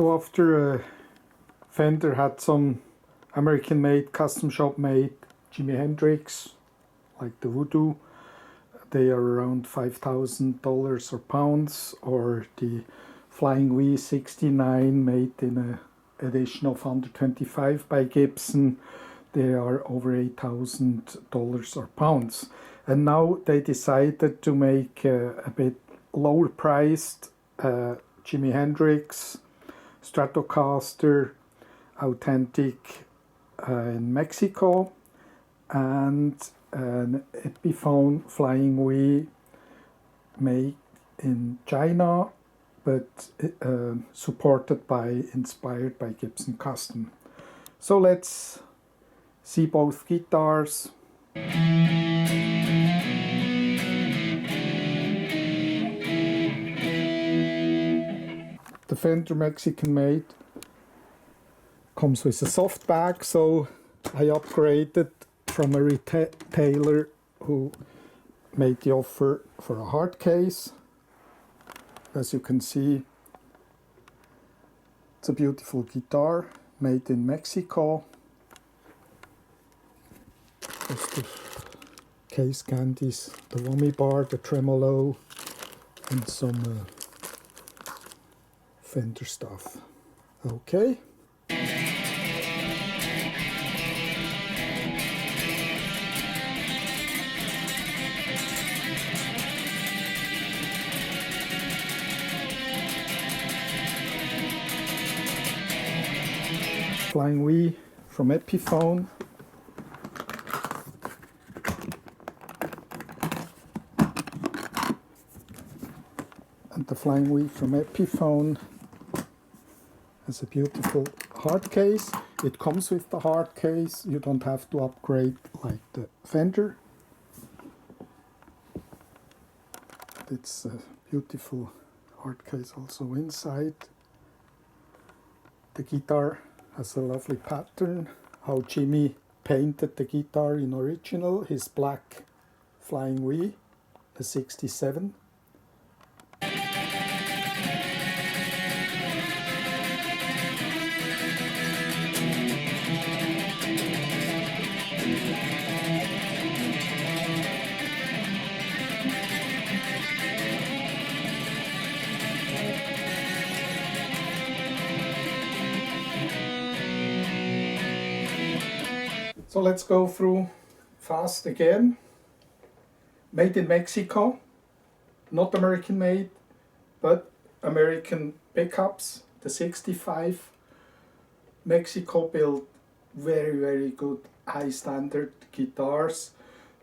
So after Fender had some American-made, custom shop-made Jimi Hendrix, like the Voodoo, they are around $5,000 or pounds, or the Flying V 69 made in an edition of 125 by Gibson, they are over $8,000 or pounds. And now they decided to make a bit lower priced Jimi Hendrix, Stratocaster, authentic in Mexico, and an Epiphone Flying V made in China, but inspired by Gibson Custom. So let's see both guitars. The Fender Mexican made comes with a soft bag, so I upgraded from a retailer who made the offer for a hard case. As you can see, it's a beautiful guitar made in Mexico. Just the case candies, the whammy bar, the tremolo, and some Fender stuff. Okay. Flying V from Epiphone. And the Flying V from Epiphone has a beautiful hard case. It comes with the hard case. You don't have to upgrade like the Fender. It's a beautiful hard case also inside. The guitar has a lovely pattern, how Jimi painted the guitar in original, his black Flying V, a 67. So let's go through fast again. Made in Mexico, not American made, but American pickups, the 65. Mexico built very, very good high standard guitars.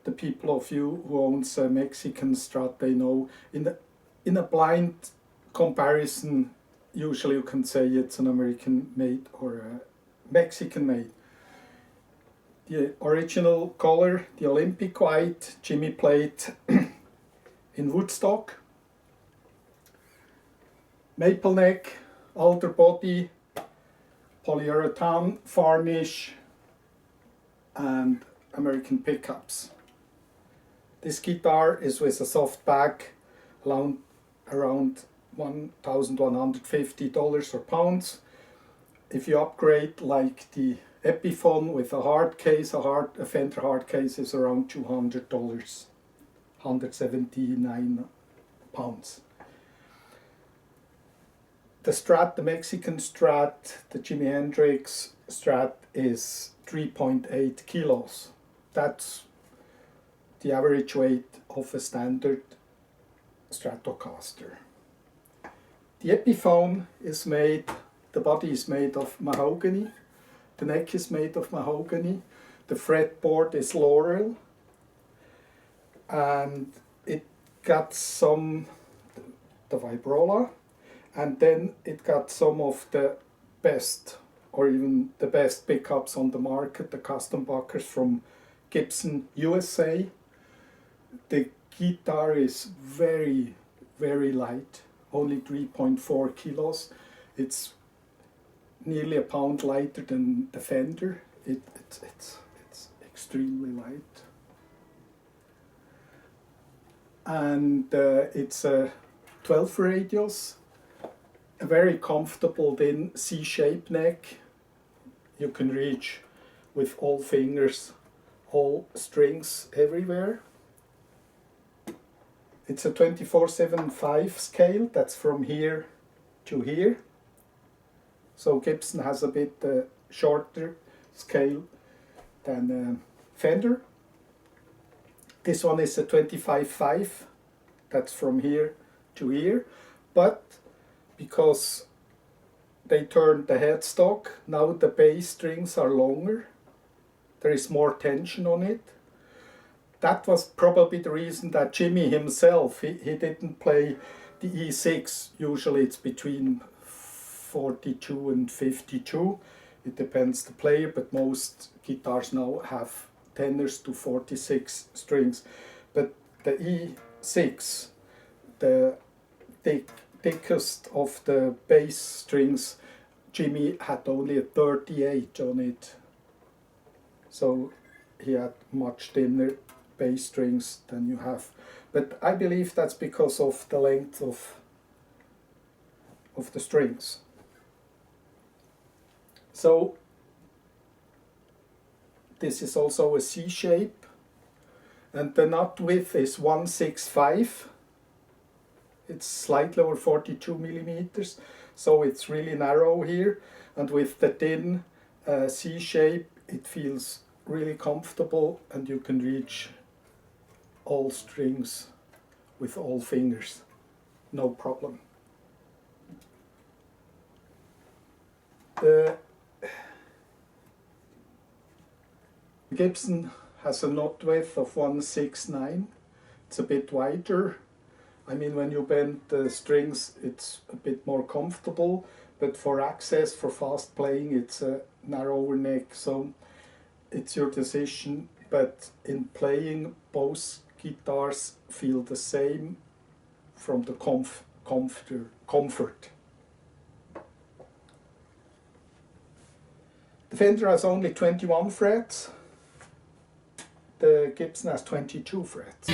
The people of you who owns a Mexican Strat, they know. In a blind comparison, usually you can say it's an American made or a Mexican made. The original color, the Olympic white, Jimi played in Woodstock. Maple neck, alder body, polyurethane varnish, and American pickups. This guitar is with a soft back, around $1,150 or pounds. If you upgrade like the Epiphone with a hard case, a Fender hard case is around $200, 179 pounds. The Strat, the Mexican Strat, the Jimi Hendrix Strat is 3.8 kilos. That's the average weight of a standard Stratocaster. The Epiphone is made, the body is made of mahogany. The neck is made of mahogany, the fretboard is laurel, and it got the vibrola, and then it got some of the best, or even the best pickups on the market, the custombuckers from Gibson USA. The guitar is very, very light, only 3.4 kilos. It's nearly a pound lighter than the Fender. It's extremely light. And it's a 12 radius a very comfortable thin C-shaped neck. You can reach with all fingers, all strings everywhere. It's a 24/7/5 scale, that's from here to here. So Gibson has a bit shorter scale than Fender. This one is a 25/5, that's from here to here, but because they turned the headstock, now the bass strings are longer, there is more tension on it. That was probably the reason that Jimi himself, he didn't play the E6. Usually it's between 42 and 52. It depends the player, but most guitars now have tenors to 46 strings. But the E6, the thickest of the bass strings, Jimi had only a 38 on it. So he had much thinner bass strings than you have, but I believe that's because of the length of the strings. So this is also a C shape, and the nut width is 165. It's slightly over 42 millimeters, so it's really narrow here, and with the thin C shape it feels really comfortable, and you can reach all strings with all fingers, no problem. The Gibson has a nut width of 169. It's a bit wider. I mean, when you bend the strings it's a bit more comfortable, but for access, for fast playing, it's a narrower neck, so it's your decision. But in playing, both guitars feel the same from the comfort. The Fender has only 21 frets, the Gibson has 22 frets.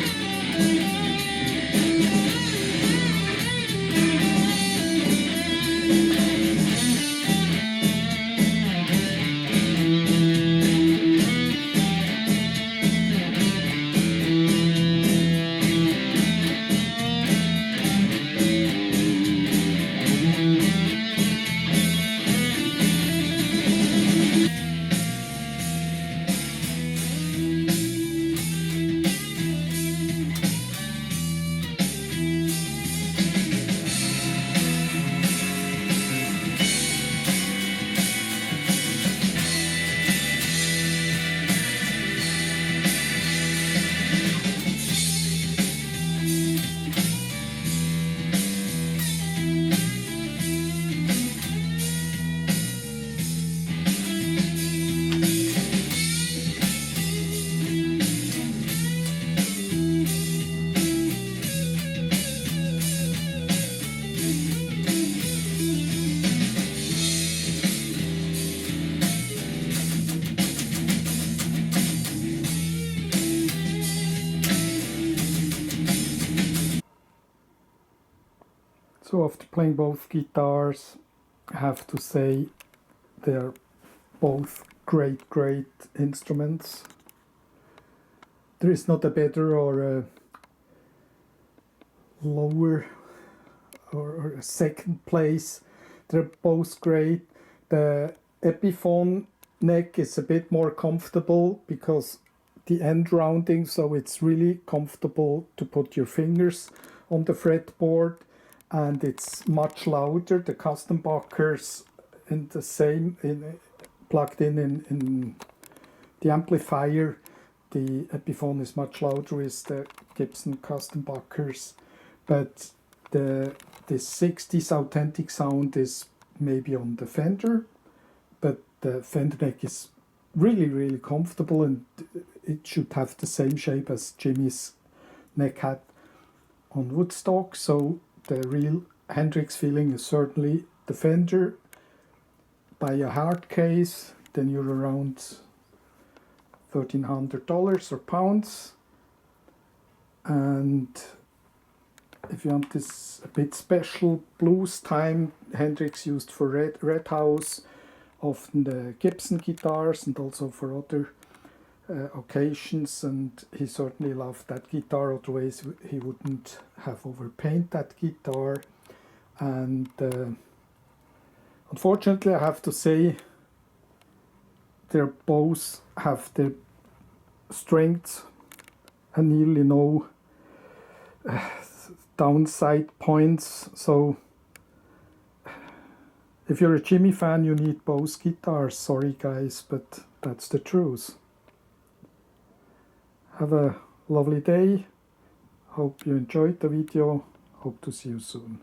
So after playing both guitars, I have to say they're both great instruments. There is not a better or a lower or a second place. They're both great. The Epiphone neck is a bit more comfortable because the end rounding, so it's really comfortable to put your fingers on the fretboard, and it's much louder. The custombuckers in the same plugged in the amplifier. The Epiphone is much louder with the Gibson custombuckers, but the 60s authentic sound is maybe on the Fender, but the Fender neck is really comfortable, and it should have the same shape as Jimi's neck had on Woodstock. So the real Hendrix feeling is certainly the Fender. Buy a hard case, then you're around $1,300 or pounds, and if you want this a bit special blues time, Hendrix used for Red House, often the Gibson guitars and also for other occasions, and he certainly loved that guitar, otherwise he wouldn't have overpainted that guitar. And unfortunately I have to say they both have their strengths and nearly no downside points. So if you're a Jimi fan, you need both guitars. Sorry guys, but that's the truth. Have a lovely day. Hope you enjoyed the video. Hope to see you soon.